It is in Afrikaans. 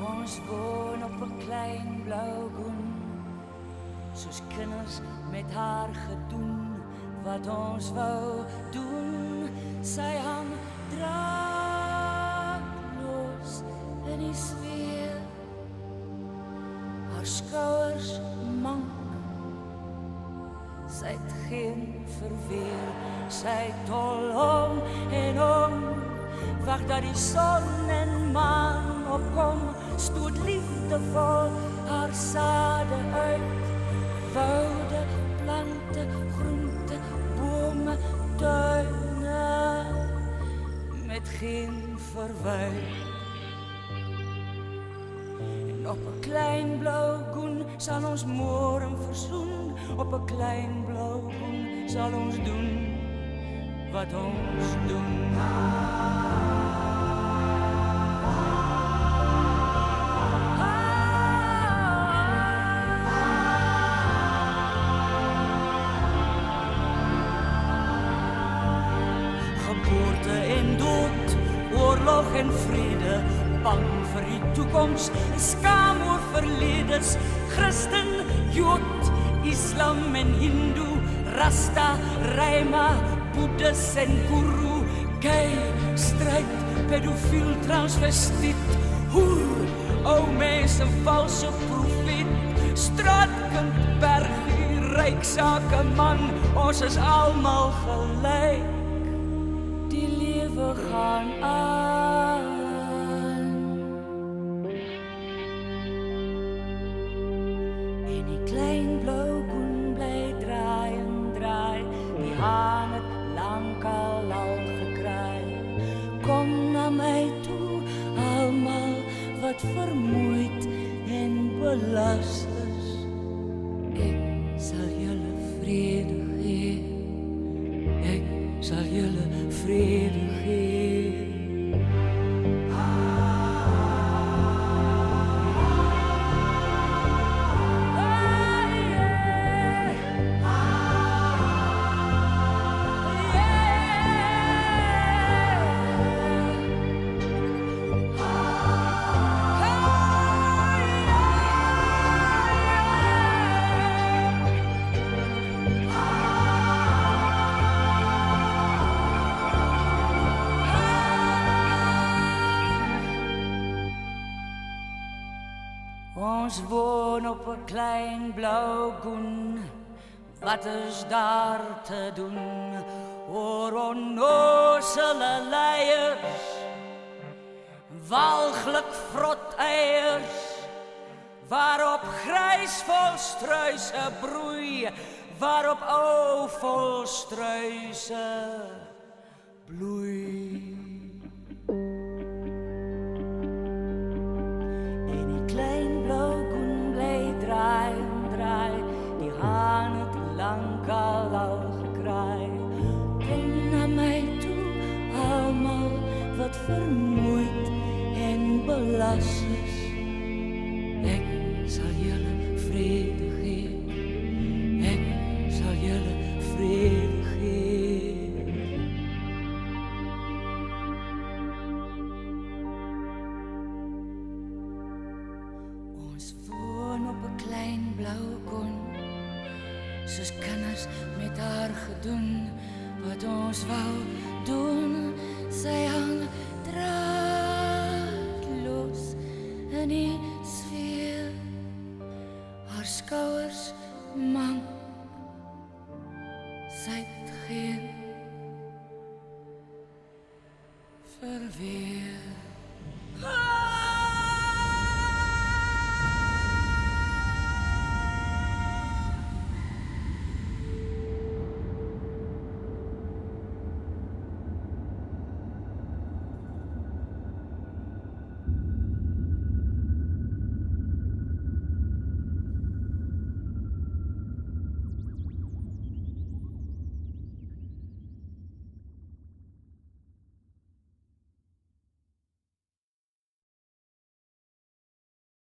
Ons woon op 'n klein blou koen, soos kinders met haar gedoen wat ons wou doen. Sy hang draadloos in die sfeer, haar skouers mank. Sy het geen verweer, sy tol om en om, wag dat die son en maan opkom, stoot liefdevol haar sade uit. Woude, plante, groente, bome, tuine, met geen verwyder. En op 'n klein blou koen sal ons môre versoen, op 'n klein blou koen sal ons doen wat ons doen. Geboorte en dood, oorlog en vrede, bang vir die toekoms, skaam oor verledes, Christen, Jood, Islam en Hindoe, Rasta, Raima, Boeddhis en Guru, gay, stryd, pedofiel, transvestiet, hoer, ou mens en valse profeet, straatkind, bergie, ryk sakeman, ons is almal gelyk. Die lewe gaan aan. En die klein blou koen bly draai en draai, die haan het lankal al gekraai. Kom na my toe, almal wat vermoeid en belas is. Ek sal julle vrede gee. Ek sal julle vrede gee. Ons woon op 'n klein blou koen, wat is daar te doen? Oor onnozele leiers, walglik vrot eiers, waarop grys volstruise broei, waarop ou volstruise bloei. Klein blou koen bly draai en draai, die haan het lankal al gekraai. Kom na my toe, almal wat vermoeid en belas is. Ek sal julle vrede gee. Ek sal julle vrede gee. Ons woon op 'n klein blou koen, soos kinders met haar gedoen wat ons wou doen. Sy hang draadloos in die sfeer, haar skouers mank.